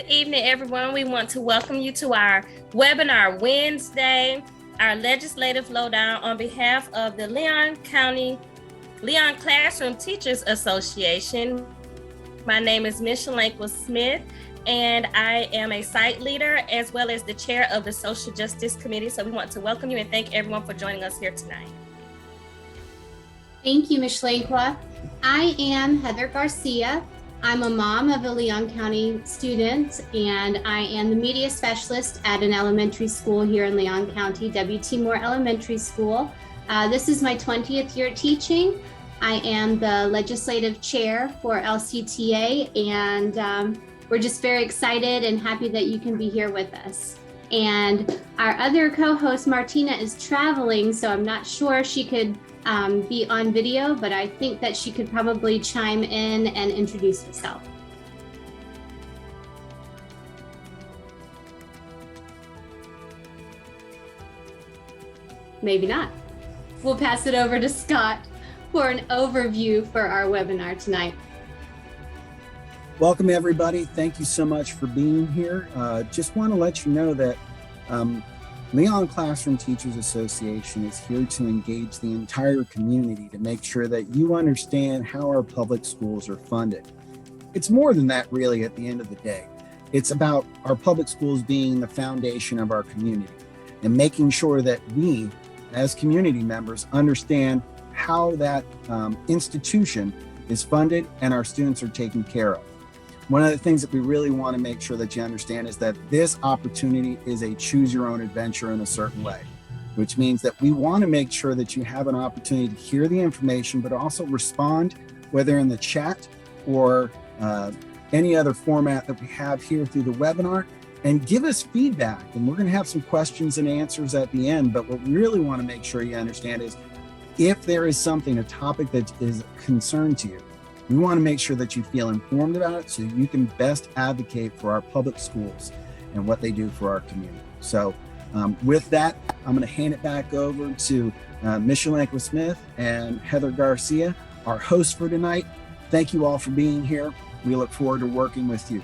Good evening, everyone. We want to welcome you to our webinar Wednesday, our Legislative Lowdown on behalf of the Leon Classroom Teachers Association. My name is Micheline Smith, and I am a site leader as well as the chair of the Social Justice Committee. So we want to welcome you and thank everyone for joining us here tonight. Thank you, Micheline. I am Heather Garcia. I'm a mom of a Leon County student, and I am the media specialist at an elementary school here in Leon County, W.T. Moore Elementary School. This is my 20th year teaching. I am the legislative chair for LCTA, and we're just very excited and happy that you can be here with us. And our other co-host, Martina, is traveling, so I'm not sure she could be on video, but I think that she could probably chime in and introduce herself. Maybe not. We'll pass it over to Scott for an overview for our webinar tonight. Welcome, everybody. Thank you so much for being here. Just want to let you know that Leon Classroom Teachers Association is here to engage the entire community to make sure that you understand how our public schools are funded. It's more than that, really, at the end of the day. It's about our public schools being the foundation of our community and making sure that we, as community members, understand how that institution is funded and our students are taken care of. One of the things that we really want to make sure that you understand is that this opportunity is a choose your own adventure in a certain way, which means that we want to make sure that you have an opportunity to hear the information, but also respond, whether in the chat or any other format that we have here through the webinar, and give us feedback. And we're going to have some questions and answers at the end, but what we really want to make sure you understand is if there is something, a topic that is a concern to you, we want to make sure that you feel informed about it so you can best advocate for our public schools and what they do for our community. So with that, I'm going to hand it back over to Micheline Smith and Heather Garcia, our hosts for tonight. Thank you all for being here. We look forward to working with you.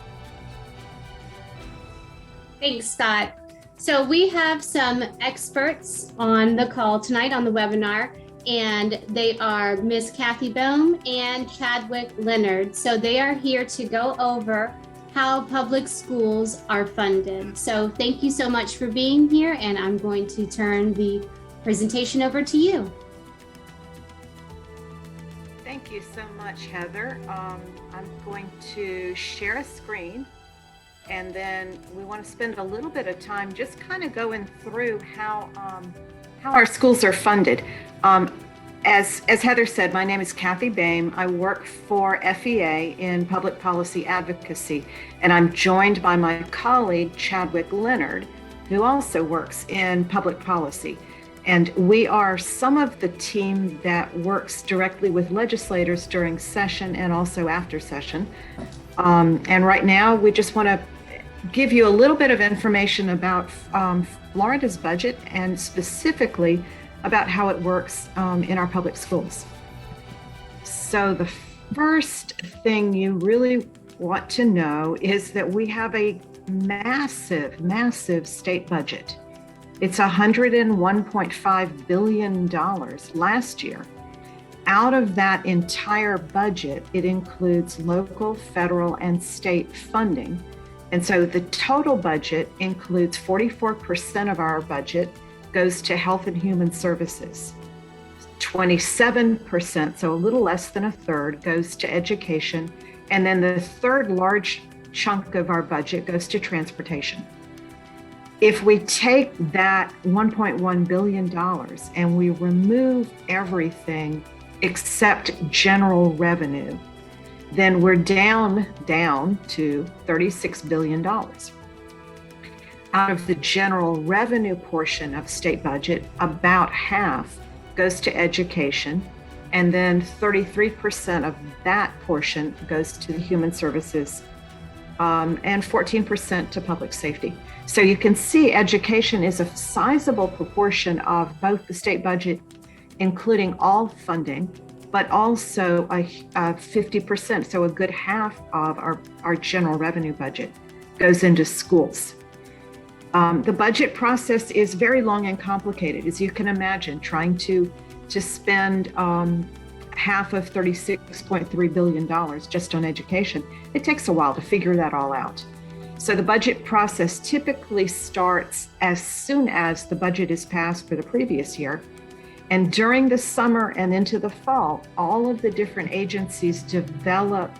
Thanks, Scott. So we have some experts on the call tonight on the webinar, and they are Ms. Kathy Boehm and Chadwick Leonard. So they are here to go over how public schools are funded. So thank you so much for being here, and I'm going to turn the presentation over to you. Thank you so much, Heather. I'm going to share a screen, and then we want to spend a little bit of time just kind of going through how our schools are funded. As Heather said, my name is Kathy Boehm. I work for FEA in public policy advocacy, and I'm joined by my colleague, Chadwick Leonard, who also works in public policy. And we are some of the team that works directly with legislators during session and also after session. And right now, we just want to give you a little bit of information about Florida's budget and specifically about how it works in our public schools. So the first thing you really want to know is that we have a massive state budget. It's $101.5 billion last year. Out of that entire budget, it includes local, federal, and state funding. And so the total budget includes 44% of our budget goes to health and human services. 27%, so a little less than a third, goes to education. And then the third large chunk of our budget goes to transportation. If we take that $1.1 billion and we remove everything except general revenue, then we're down to $36 billion. Out of the general revenue portion of state budget, about half goes to education, and then 33% of that portion goes to the human services, and 14% to public safety. So you can see education is a sizable proportion of both the state budget, including all funding, but also a 50%, so a good half of our general revenue budget goes into schools. The budget process is very long and complicated, as you can imagine, trying to spend half of $36.3 billion just on education. It takes a while to figure that all out. So the budget process typically starts as soon as the budget is passed for the previous year. And during the summer and into the fall, all of the different agencies develop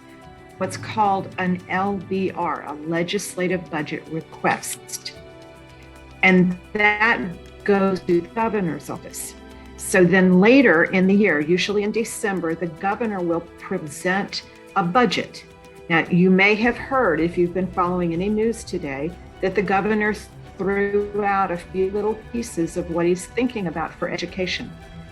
what's called an LBR, a legislative budget request. And that goes to the governor's office. So then later in the year, usually in December, the governor will present a budget. Now, you may have heard, if you've been following any news today, that the governor threw out a few little pieces of what he's thinking about for education.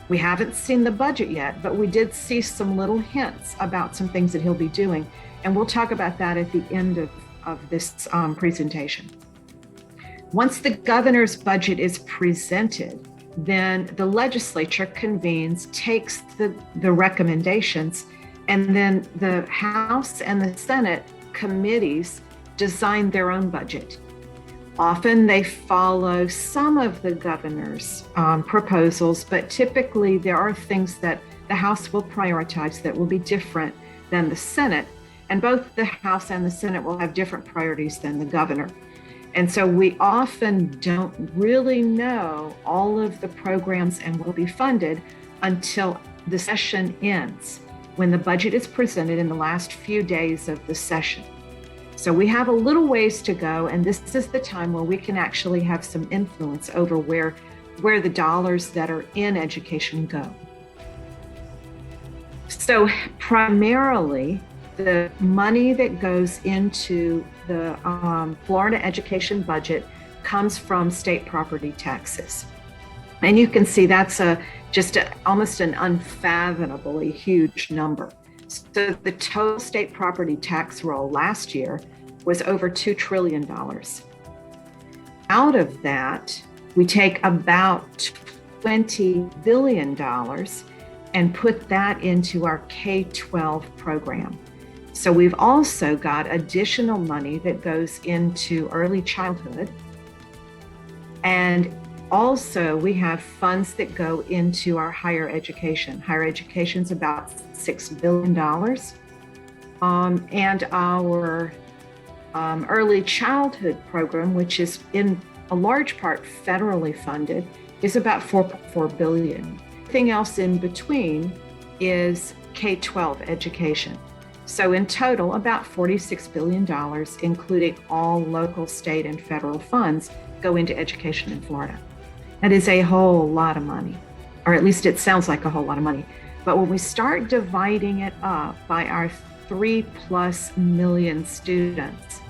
We haven't seen the budget yet, but we did see some little hints about some things that he'll be doing. And we'll talk about that at the end of this presentation. Once the governor's budget is presented, then the legislature convenes, takes the recommendations, and then the House and the Senate committees design their own budget. Often they follow some of the governor's proposals, but typically there are things that the House will prioritize that will be different than the Senate. And both the House and the Senate will have different priorities than the governor. And so we often don't really know all of the programs and will be funded until the session ends, when the budget is presented in the last few days of the session. So we have a little ways to go, and this is the time where we can actually have some influence over where the dollars that are in education go. So primarily, the money that goes into the Florida education budget comes from state property taxes. And you can see that's almost an unfathomably huge number. So the total state property tax roll last year was over $2 trillion. Out of that, we take about $20 billion and put that into our K-12 program. So we've also got additional money that goes into early childhood. And also we have funds that go into our higher education. Higher education's about $6 billion. And our early childhood program, which is in a large part federally funded, is about $4.4 billion. Everything else in between is K-12 education. So in total, about $46 billion, including all local, state, and federal funds, go into education in Florida. That is a whole lot of money, or at least it sounds like a whole lot of money. But when we start dividing it up by our 3+ million students,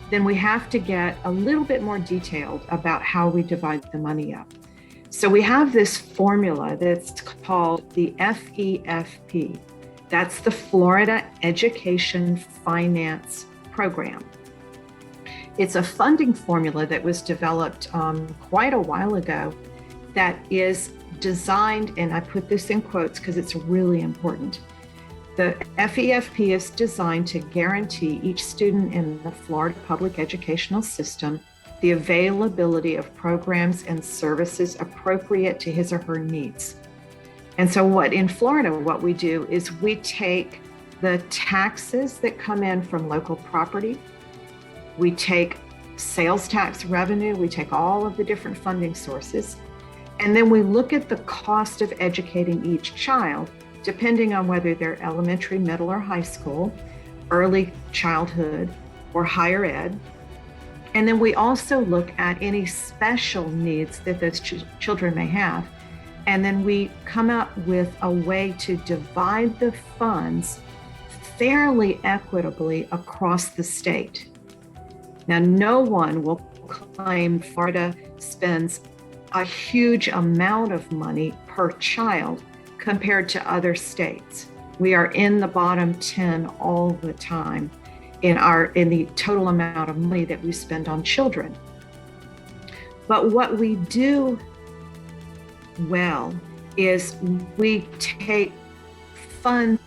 then we have to get a little bit more detailed about how we divide the money up. So we have this formula that's called the FEFP. That's the Florida Education Finance Program. It's a funding formula that was developed quite a while ago that is designed, and I put this in quotes because it's really important. The FEFP is designed to guarantee each student in the Florida public educational system the availability of programs and services appropriate to his or her needs. And so in Florida, what we do is we take the taxes that come in from local property, we take sales tax revenue, we take all of the different funding sources, and then we look at the cost of educating each child, depending on whether they're elementary, middle, or high school, early childhood, or higher ed. And then we also look at any special needs that those children may have. And then we come up with a way to divide the funds fairly equitably across the state. Now, no one will claim Florida spends a huge amount of money per child compared to other states. We are in the bottom 10 all the time in the total amount of money that we spend on children. But what we do well is we take funds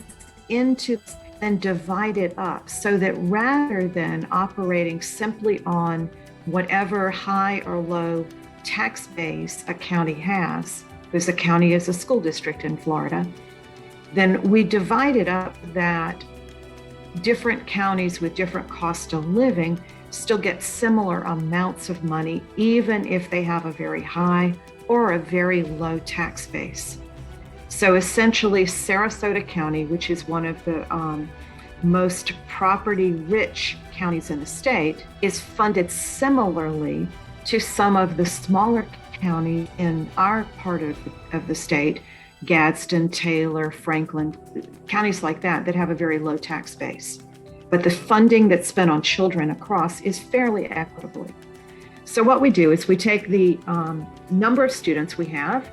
into then divide it up so that rather than operating simply on whatever high or low tax base a county has, because a county is a school district in Florida, then we divide it up that different counties with different cost of living still get similar amounts of money, even if they have a very high or a very low tax base. So essentially, Sarasota County, which is one of the most property-rich counties in the state, is funded similarly to some of the smaller counties in our part of the state, Gadsden, Taylor, Franklin, counties like that have a very low tax base. But the funding that's spent on children across is fairly equitably. So what we do is we take the number of students we have,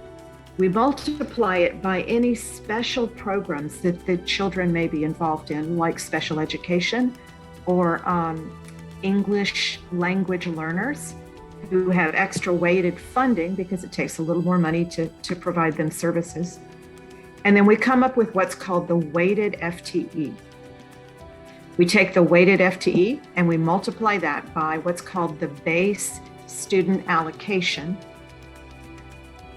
we multiply it by any special programs that the children may be involved in, like special education or English language learners who have extra weighted funding because it takes a little more money to provide them services. And then we come up with what's called the weighted FTE. We take the weighted FTE and we multiply that by what's called the base student allocation.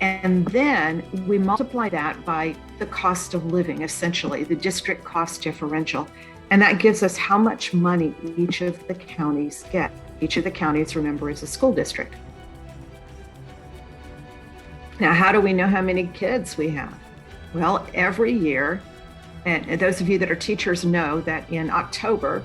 And then we multiply that by the cost of living, essentially, the district cost differential. And that gives us how much money each of the counties get. Each of the counties, remember, is a school district. Now, how do we know how many kids we have? Well, every year, and those of you that are teachers know that in October,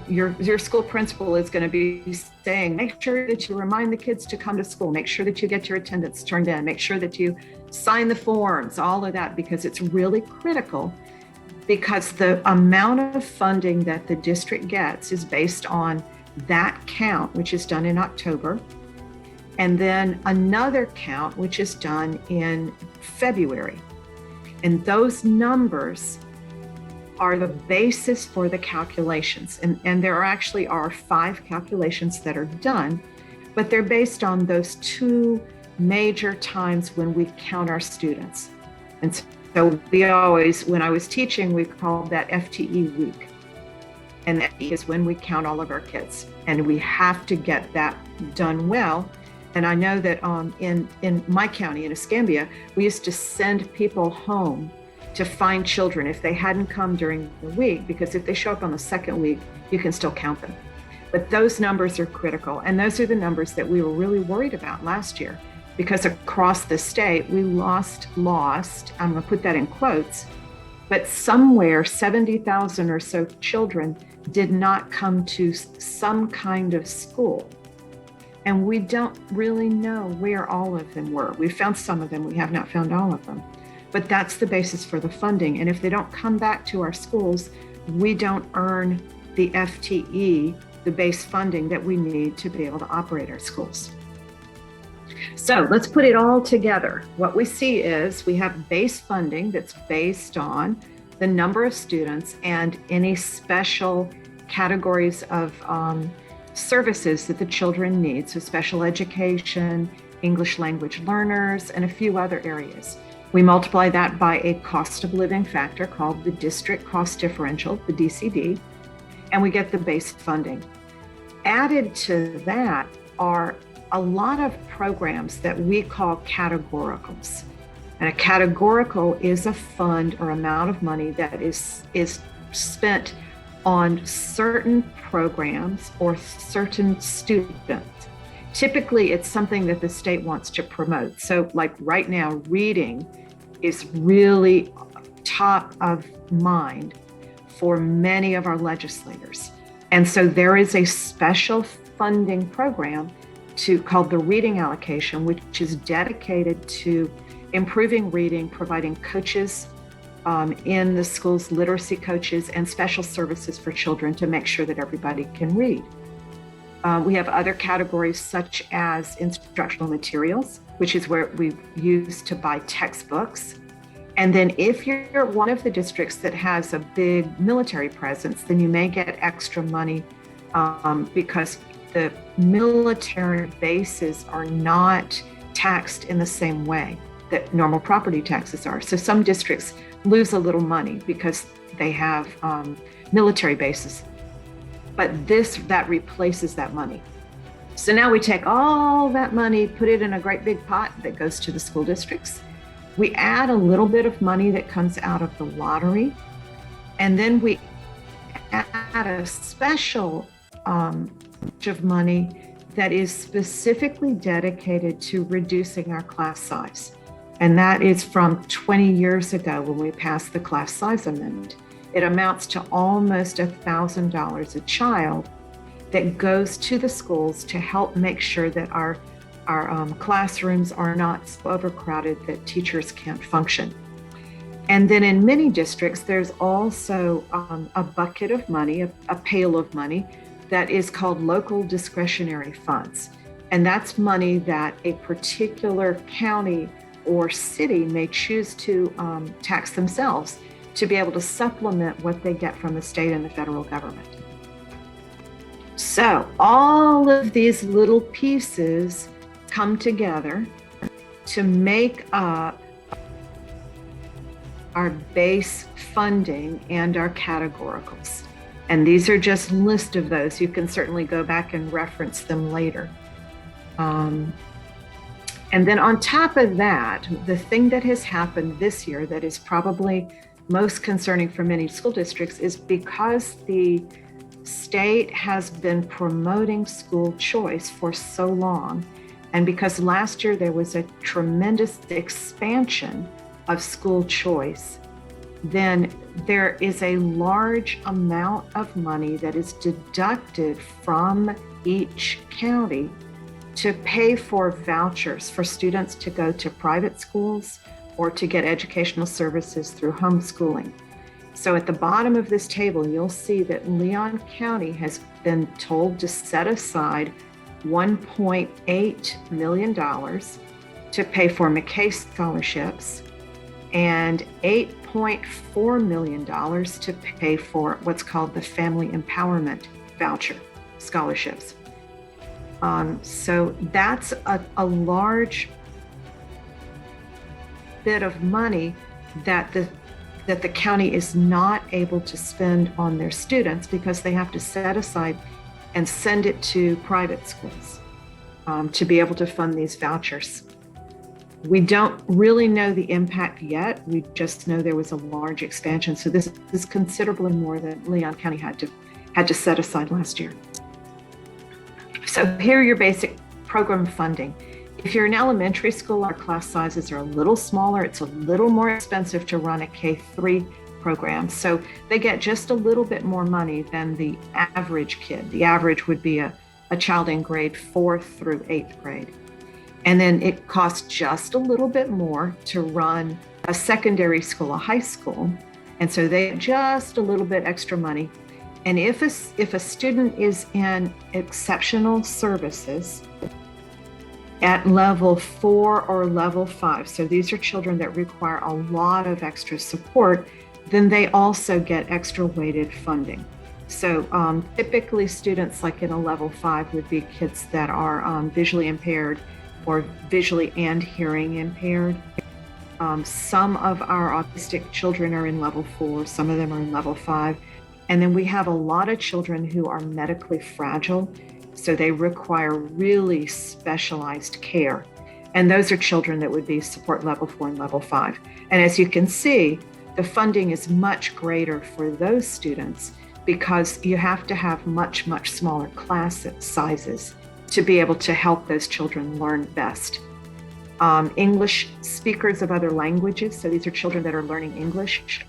your school principal is going to be saying, make sure that you remind the kids to come to school, make sure that you get your attendance turned in, make sure that you sign the forms, all of that, because it's really critical, because the amount of funding that the district gets is based on that count, which is done in October, and then another count, which is done in February. And those numbers are the basis for the calculations. And there actually are 5 calculations that are done, but they're based on those 2 major times when we count our students. And so we always, when I was teaching, we called that FTE week. And that is when we count all of our kids. And we have to get that done well. And I know that in my county, in Escambia, we used to send people home to find children if they hadn't come during the week, because if they show up on the second week, you can still count them. But those numbers are critical. And those are the numbers that we were really worried about last year, because across the state, we lost, I'm gonna put that in quotes, but somewhere 70,000 or so children did not come to some kind of school. And we don't really know where all of them were. We found some of them, we have not found all of them. But that's the basis for the funding. And if they don't come back to our schools, we don't earn the FTE, the base funding that we need to be able to operate our schools. So let's put it all together. What we see is we have base funding that's based on the number of students and any special categories of services that the children need. So special education, English language learners, and a few other areas. We multiply that by a cost of living factor called the district cost differential, the DCD, and we get the base funding. Added to that are a lot of programs that we call categoricals. And a categorical is a fund or amount of money that is spent on certain programs or certain students. Typically, it's something that the state wants to promote. So like right now, reading is really top of mind for many of our legislators. And so there is a special funding program called the reading allocation, which is dedicated to improving reading, providing coaches in the schools, literacy coaches, and special services for children to make sure that everybody can read. We have other categories such as instructional materials, which is where we use to buy textbooks. And then if you're one of the districts that has a big military presence, then you may get extra money because the military bases are not taxed in the same way. that normal property taxes are. So some districts lose a little money because they have military bases, but that replaces that money. So now we take all that money, put it in a great big pot that goes to the school districts. We add a little bit of money that comes out of the lottery, and then we add a special of money that is specifically dedicated to reducing our class size. And that is from 20 years ago when we passed the class size amendment. It amounts to almost $1,000 a child that goes to the schools to help make sure that our classrooms are not so overcrowded that teachers can't function. And then in many districts, there's also a bucket of money, a pail of money that is called local discretionary funds. And that's money that a particular county or city may choose to tax themselves to be able to supplement what they get from the state and the federal government. So all of these little pieces come together to make up our base funding and our categoricals. And these are just a list of those. You can certainly go back and reference them later. And then on top of that, the thing that has happened this year that is probably most concerning for many school districts is because the state has been promoting school choice for so long, and because last year there was a tremendous expansion of school choice, then there is a large amount of money that is deducted from each county to pay for vouchers for students to go to private schools or to get educational services through homeschooling. So at the bottom of this table, you'll see that Leon County has been told to set aside $1.8 million to pay for McKay scholarships and $8.4 million to pay for what's called the Family Empowerment Voucher scholarships. So that's a large bit of money that the county is not able to spend on their students because they have to set aside and send it to private schools to be able to fund these vouchers. We don't really know the impact yet. We just know there was a large expansion. So this is considerably more than Leon County had to set aside last year. So here are your basic program funding. If you're in elementary school, our class sizes are a little smaller. It's a little more expensive to run a K-3 program. So they get just a little bit more money than the average kid. The average would be a child in grade 4th through 8th grade. And then it costs just a little bit more to run a secondary school, a high school. And so they get just a little bit extra money. And if a student is in exceptional services at level 4 or level 5, so these are children that require a lot of extra support, then they also get extra weighted funding. So typically students like in a level 5 would be kids that are visually impaired or visually and hearing impaired. Some of our autistic children are in level 4, some of them are in level 5. And then we have a lot of children who are medically fragile, so they require really specialized care. And those are children that would be support level 4 and level 5. And as you can see, the funding is much greater for those students because you have to have much, much smaller class sizes to be able to help those children learn best. English speakers of other languages, so these are children that are learning English,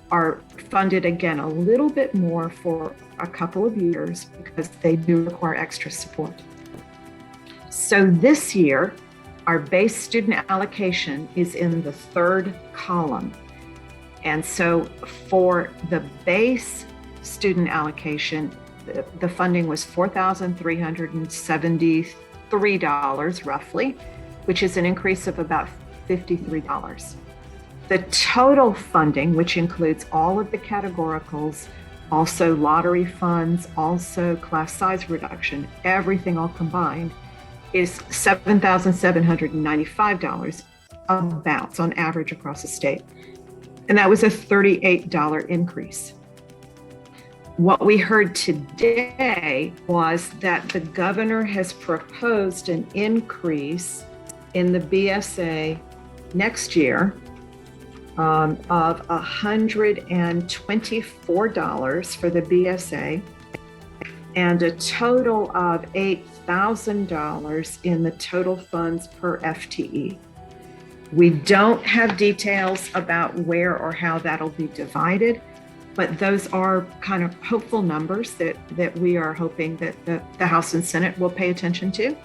are funded again a little bit more for a couple of years because they do require extra support. So this year, our base student allocation is in the 3rd column. And so for the base student allocation, the funding was $4,373 roughly, which is an increase of about $53. The total funding, which includes all of the categoricals, also lottery funds, also class size reduction, everything all combined, is $7,795 about on average across the state. And that was a $38 increase. What we heard today was that the governor has proposed an increase in the BSA next year of $124 for the BSA and a total of $8,000 in the total funds per FTE. We don't have details about where or how that'll be divided, but those are kind of hopeful numbers that we are hoping that the House and Senate will pay attention to,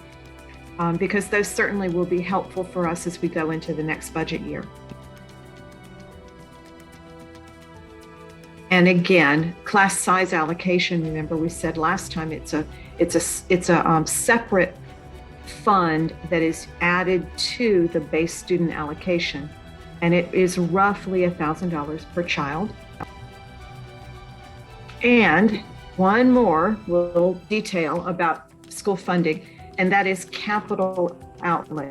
because those certainly will be helpful for us as we go into the next budget year. And again, class size allocation, remember we said last time it's a separate fund that is added to the base student allocation, and it is roughly $1,000 per child. And one more little detail about school funding, and that is capital outlay.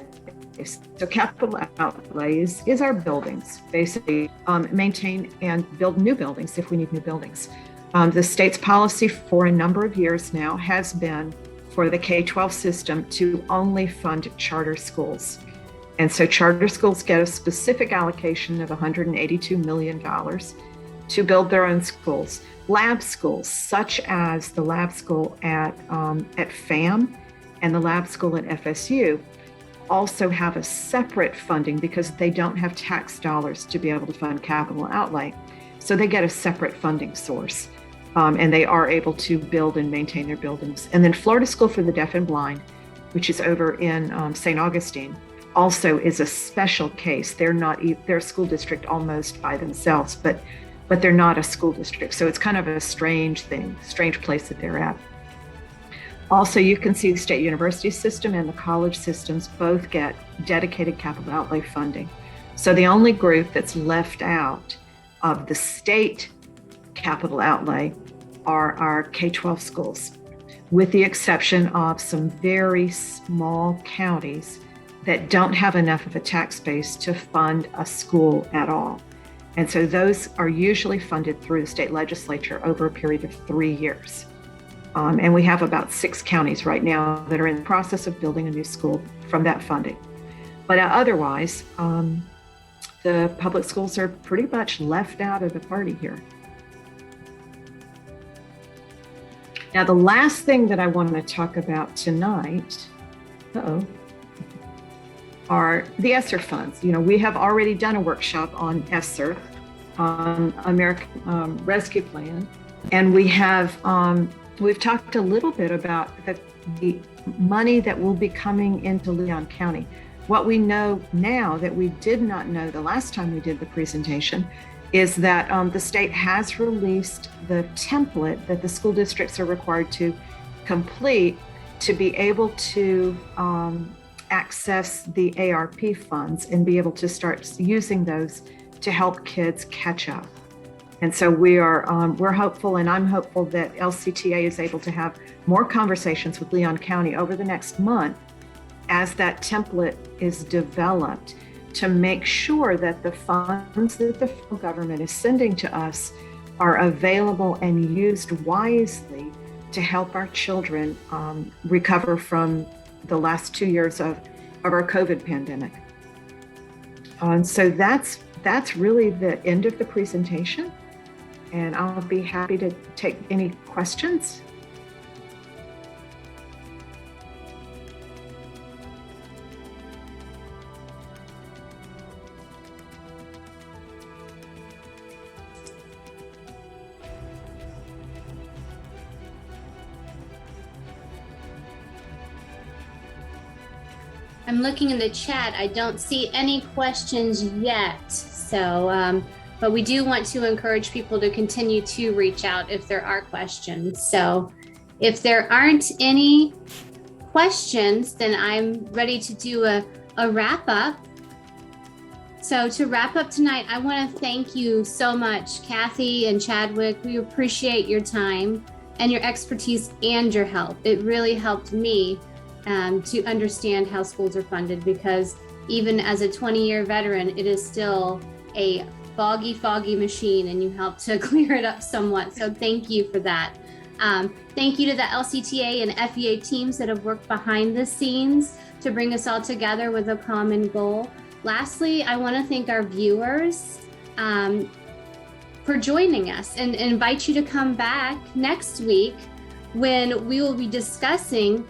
So capital outlays is our buildings, basically maintain and build new buildings if we need new buildings. The state's policy for a number of years now has been for the K-12 system to only fund charter schools. And so charter schools get a specific allocation of $182 million to build their own schools. Lab schools, such as the lab school at FAM and the lab school at FSU, also have a separate funding because they don't have tax dollars to be able to fund capital outlay. So they get a separate funding source, and they are able to build and maintain their buildings. And then Florida School for the Deaf and Blind, which is over in St. Augustine, also is a special case. They're a school district almost by themselves, but they're not a school district. So it's kind of a strange place that they're at. Also, you can see the state university system and the college systems both get dedicated capital outlay funding. So the only group that's left out of the state capital outlay are our K-12 schools, with the exception of some very small counties that don't have enough of a tax base to fund a school at all. And so those are usually funded through the state legislature over a period of 3 years. And we have about 6 counties right now that are in the process of building a new school from that funding. But otherwise, the public schools are pretty much left out of the party here. Now, the last thing that I want to talk about tonight, are the ESSER funds. You know, we have already done a workshop on ESSER, on American Rescue Plan, and we have we've talked a little bit about the money that will be coming into Leon County. What we know now that we did not know the last time we did the presentation is that the state has released the template that the school districts are required to complete to be able to access the ARP funds and be able to start using those to help kids catch up. And so we're hopeful, and I'm hopeful that LCTA is able to have more conversations with Leon County over the next month as that template is developed to make sure that the funds that the federal government is sending to us are available and used wisely to help our children recover from the last 2 years of our COVID pandemic. And so that's really the end of the presentation. And I'll be happy to take any questions. I'm looking in the chat. I don't see any questions yet. So, but we do want to encourage people to continue to reach out if there are questions. So if there aren't any questions, then I'm ready to do a wrap up. So to wrap up tonight, I want to thank you so much, Kathy and Chadwick. We appreciate your time and your expertise and your help. It really helped me to understand how schools are funded, because even as a 20-year veteran, it is still a foggy machine, and you helped to clear it up somewhat. So thank you for that. Thank you to the LCTA and FEA teams that have worked behind the scenes to bring us all together with a common goal. Lastly, I want to thank our viewers for joining us, and invite you to come back next week when we will be discussing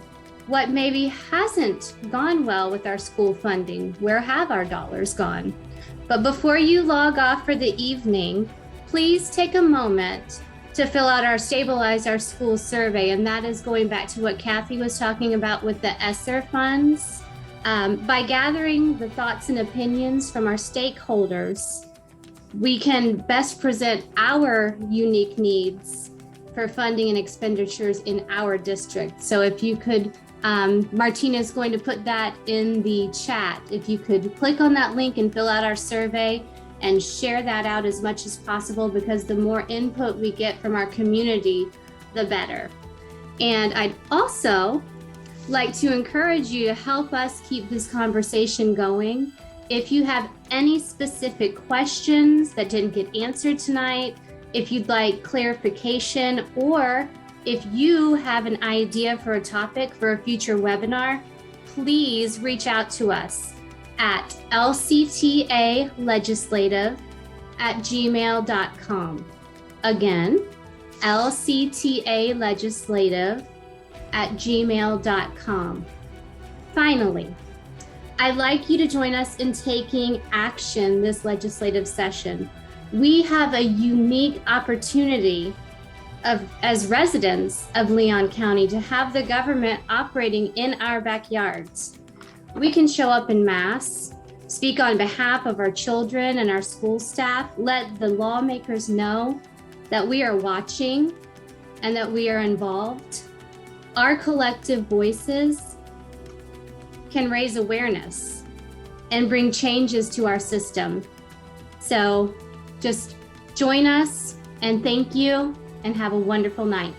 what maybe hasn't gone well with our school funding. Where have our dollars gone? But before you log off for the evening, please take a moment to fill out our Stabilize Our School survey. And that is going back to what Kathy was talking about with the ESSER funds. By gathering the thoughts and opinions from our stakeholders, we can best present our unique needs for funding and expenditures in our district. So if you could, Martina is going to put that in the chat. If you could click on that link and fill out our survey and share that out as much as possible, because the more input we get from our community, the better. And I'd also like to encourage you to help us keep this conversation going. If you have any specific questions that didn't get answered tonight, if you'd like clarification, or if you have an idea for a topic for a future webinar, please reach out to us at lctalegislative@gmail.com. Again, lctalegislative@gmail.com. Finally, I'd like you to join us in taking action this legislative session. We have a unique opportunity as residents of Leon County to have the government operating in our backyards. We can show up in mass, speak on behalf of our children and our school staff, let the lawmakers know that we are watching and that we are involved. Our collective voices can raise awareness and bring changes to our system. So just join us, and thank you, and have a wonderful night.